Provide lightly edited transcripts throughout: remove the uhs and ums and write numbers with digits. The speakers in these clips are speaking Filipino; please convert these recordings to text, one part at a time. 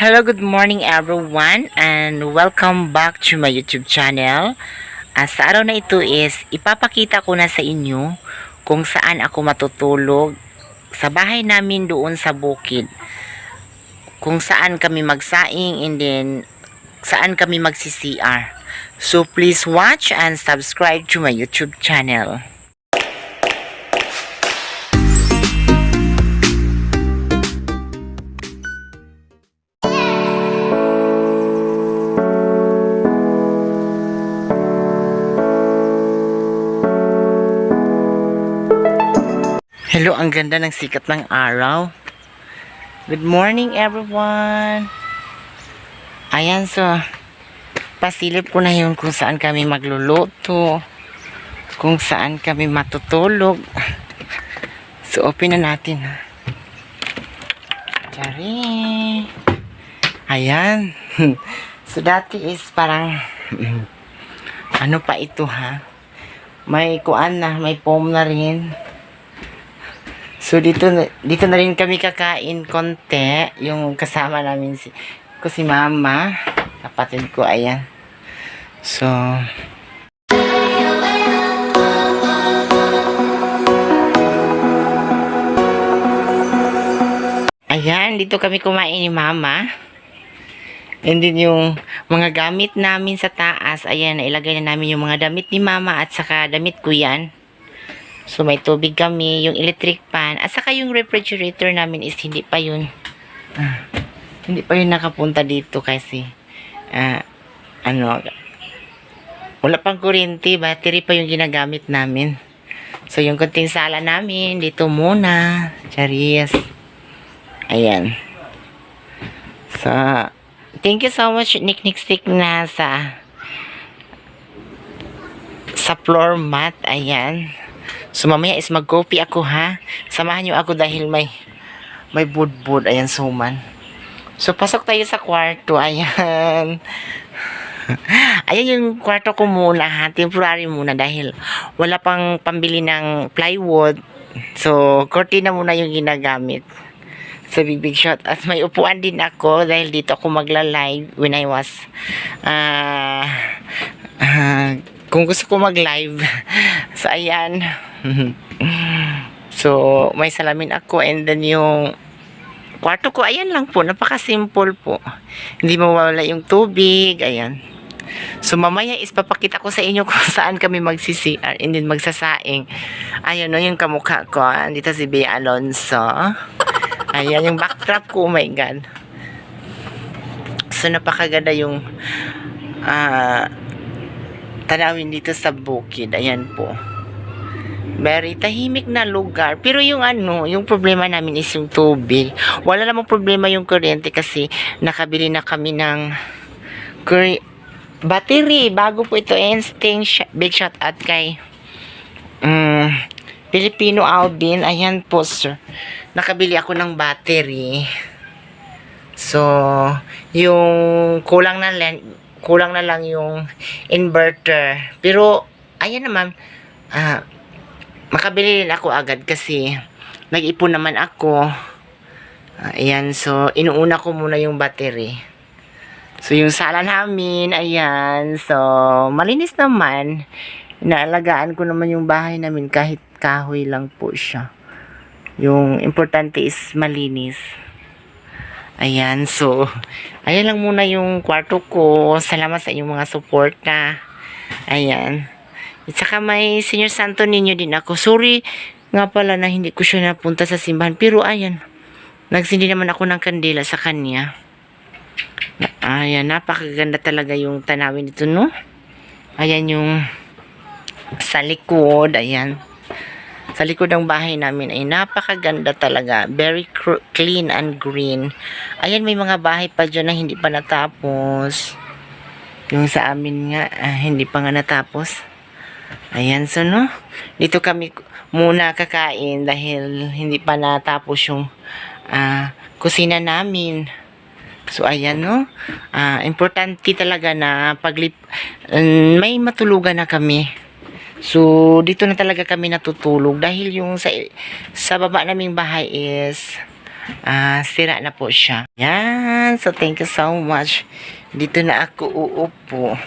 Hello, good morning everyone and welcome back to my YouTube channel. Sa araw na ito is ipapakita ko na sa inyo kung saan ako matutulog sa bahay namin doon sa bukid. Kung saan kami magsaing and then saan kami magsi-CR. So please watch and subscribe to my YouTube channel. Hello, ang ganda ng sikat ng araw. Good morning everyone. Ayan, so pasilip ko na yun kung saan kami magluluto, kung saan kami matutulog. So open na natin. Tari. Ayan. So dati is parang ano pa ito ha, may kuan na, may foam na rin. So dito na rin kami kakain konti, yung kasama namin si mama, kapatid ko, ayan. So ayan, dito kami kumain ni mama. And then yung mga gamit namin sa taas, ayan, nailagay na namin yung mga damit ni mama at saka damit ko yan. So may tubig kami, yung electric pan, at saka yung refrigerator namin is hindi pa yun nakapunta dito kasi wala pang kuryente, battery pa yung ginagamit namin. So yung kunting sala namin dito muna, charis. Ayan. So thank you so much Nick Stick na sa floor mat. Ayan. So mamaya is mag-copy ako ha. Samahan nyo ako dahil may budbud. Ayan, suman. So pasok tayo sa kwarto. Ayan. Ayan yung kwarto ko muna ha. Temporary muna dahil wala pang pambili ng plywood. So cortina muna yung ginagamit sa big shot. At may upuan din ako dahil dito ako magla-live when I was kung gusto ko mag-live. So ayan. So may salamin ako and then yung kwarto ko, ayan lang po, napaka-simple po. Hindi mawawala yung tubig, ayan. So mamaya is papakita ko sa inyo kung saan kami magsi-CR and then magsasaing. Ayan no, yung kamukha ko. Dito si Bea Alonso. Ayan yung backdrop ko, oh my god. So napakaganda yung tanawin dito sa bukid. Ayan po. Very tahimik na lugar. Pero yung yung problema namin is yung tubig. Wala namang problema yung kuryente kasi nakabili na kami ng battery. Bago po ito. Instinct. Big shot at kay Filipino Alvin. Ayan po, sir. Nakabili ako ng battery. So, yung kulang na lang yung inverter. Pero, ayan naman, makabili rin ako agad kasi nag-ipon naman ako. Ayan, so inuuna ko muna yung battery. So yung sala namin, ayan, so malinis naman. Inaalagaan ko naman yung bahay namin kahit kahoy lang po siya. Yung importante is malinis. Ayan, so ayan lang muna yung kwarto ko. Salamat sa inyong mga suporta. Ayan. At saka may Senior Santo Niño din ako. Sorry nga pala na hindi ko siya napunta sa simbahan. Pero ayan, nagsindi naman ako ng kandila sa kanya. Ayan, napakaganda talaga yung tanawin dito, no? Ayan yung sa likod. Ayan. Sa likod ng bahay namin ay napakaganda talaga. Very clean and green. Ayan, may mga bahay pa dyan na hindi pa natapos. Yung sa amin nga, hindi pa nga natapos. Ayan, so no, dito kami muna kakain dahil hindi pa natapos yung kusina namin. So ayan no, importante talaga na may matulugan na kami. So dito na talaga kami natutulog dahil yung sa baba naming bahay is sira na po siya. Yan. So, thank you so much. Dito na ako uupo.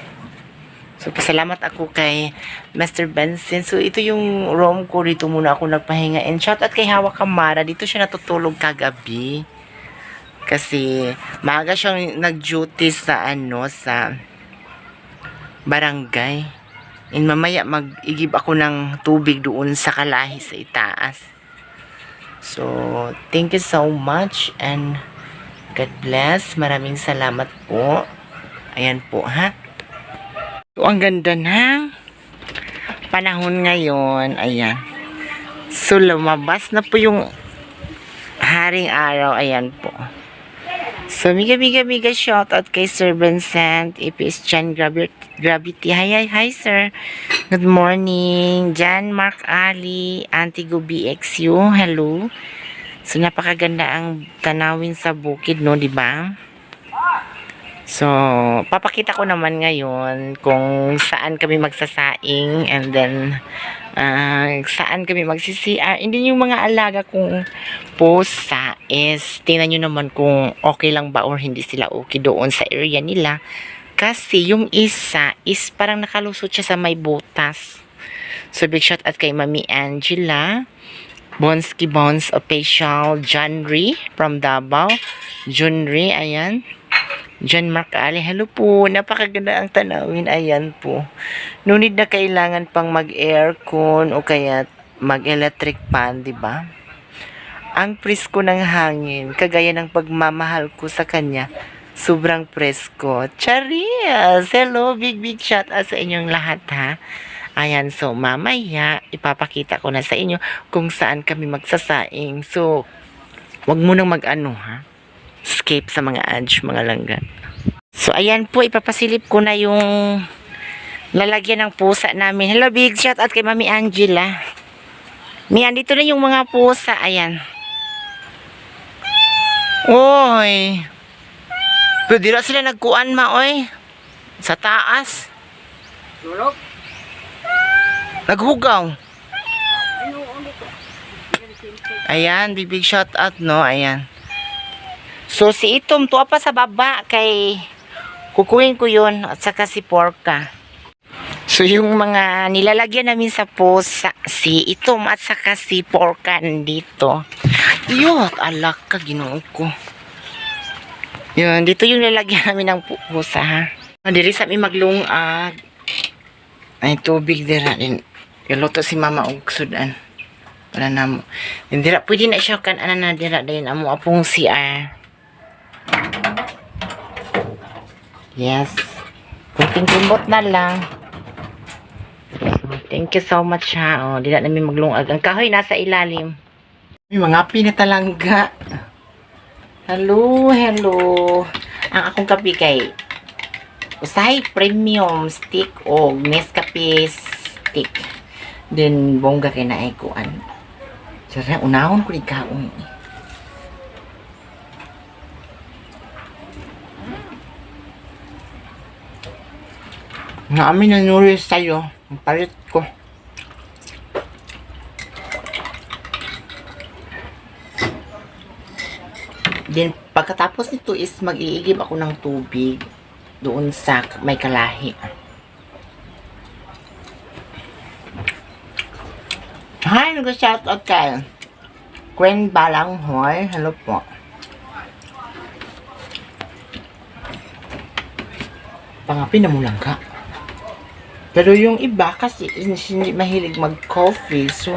So, pasalamat ako kay Mr. Benson. So, ito yung room ko. Dito muna ako nagpahinga. And shout out kay Hawa Kamara. Dito siya natutulog kagabi. Kasi, maaga siyang nag-duty sa, sa barangay. And mamaya, mag-igib ako ng tubig doon sa Kalahi sa itaas. So, thank you so much. And, God bless. Maraming salamat po. Ayan po, ha? So, ang ganda ng panahon ngayon. Ayan. So, lumabas na po yung haring araw. Ayan po. So, miga shoutout kay Sir Vincent. EPS Jan Gravity. Hi, sir. Good morning. Jan Mark Ali. Antigo BXU. Hello. So, napakaganda ang tanawin sa bukid, no? Diba? So, papakita ko naman ngayon kung saan kami magsasaing and then saan kami magsi-CR. Hindi yung mga alaga kong pusa is tingnan nyo naman kung okay lang ba or hindi sila okay doon sa area nila. Kasi yung isa is parang nakalusot siya sa may butas. So, big shout out kay Mami Angela. Bonski Bones Official. Junri from Davao. Junri, ayan. John Mark Ali, hello po. Napakaganda ang tanawin. Ayan po. No need na kailangan pang mag-aircon o kaya mag-electric fan, di ba? Ang presko ng hangin, kagaya ng pagmamahal ko sa kanya, sobrang presko. Charis! Hello, big shout out sa inyong lahat, ha? Ayan, so mamaya, ipapakita ko na sa inyo kung saan kami magsasaing. So, wag mo nang mag-ano, ha? Escape sa mga edge, mga langga. So, ayan po, ipapasilip ko na yung lalagyan ng pusa namin. Hello, big shout out kay Mami Angela. Mian, dito na yung mga pusa. Ayan. Oy. Pwede na sila nagkuan, oy. Sa taas. Tulog? Naghugaw. Ayan, big shout out, no? Ayan. So, si Itom, tuwa pa sa baba kay kukuhin ko yun at saka si Porka. So, yung mga nilalagyan namin sa pusa, si Itom at saka si Porka nandito. Yun, alak ka, ginoo ko. Yun, dito yung nilalagyan namin ng pusa, ha. Diri sa amin maglungag. Ay, tubig dira din. Iluto si Mama og sudan. Para na mo. Dira, pwede na siya kan, na dira din, amo apong CR. Yes. Kunting kimbot na lang. So, thank you so much, ha. O, di na namin maglungag. Ang kahoy nasa ilalim. May mga pinatalangga. Hello. Ang akong kape kay usahay premium stick o Nescafe stick. Then, bongga kay na kuan. Sara, unahon ko ni kaon. Nga amin na nuris sa'yo. Ang palit ko. Then, pagkatapos nito is mag-iigib ako ng tubig doon sa may Kalahi. Hi, nag-shoutout kay Gwen Balanghoy. Hello po. Pangapi na mo lang ka. Pero yung iba kasi hindi mahilig mag-coffee. So,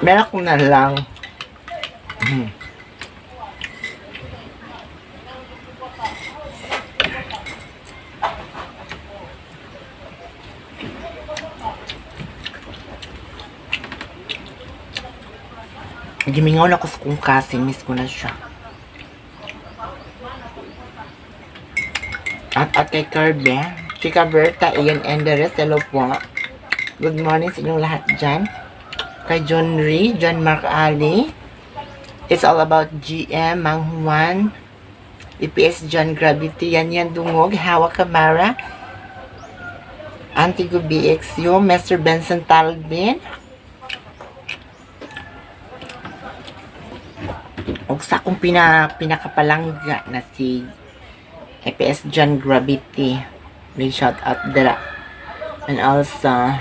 meron ko na lang. Gimingaw na ko sa kung kasi. Miss ko na siya. At kay Kirby. Chika Berta, Ian Enderes, hello po. Good morning sa inyong lahat dyan. Kay John Ree, John Mark Ali. It's all about GM, Mang Juan. EPS John Gravity, Yan Dungog, Hawa Kamara. Antigo BXU, Mr. Benson Talbin. ug sa akong pinakapalangga na si EPS John Gravity. May shout out dira. And also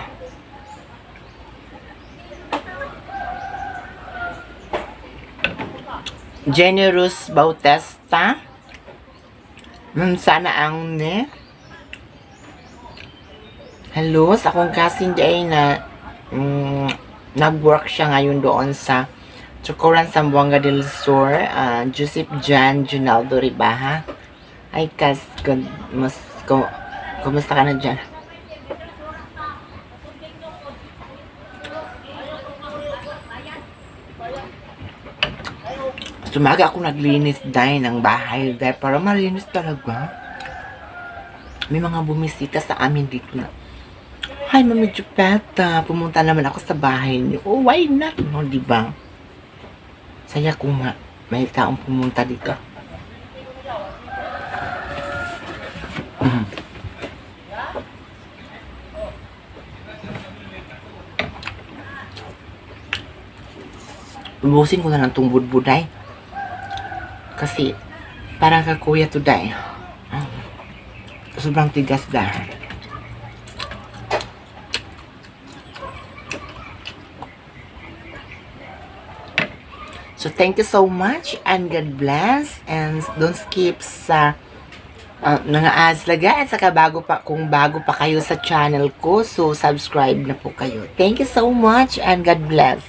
Generous Bautista. Sana ang ne. Hello, sa akong cousin day na nag-work siya ngayon doon sa Chocoran, Zamboanga del Sur, Joseph Jan Junaldo Ribaha. Ay, kumusta ka na dyan? Sumaga ako naglinis dahil ng bahay dahil para malinis talaga. May mga bumisita sa amin dito na, "Hi, Mami Jupeta, pumunta naman ako sa bahay niyo." Oh, why not? No, diba? Saya ko nga may taong pumunta dito. Ubusin ko na lang itong budbuday. Kasi, parang kakuya to day. Sobrang tigas dahil. So, thank you so much and God bless. And don't skip sa mga ads laga. At saka kung bago pa kayo sa channel ko, so subscribe na po kayo. Thank you so much and God bless.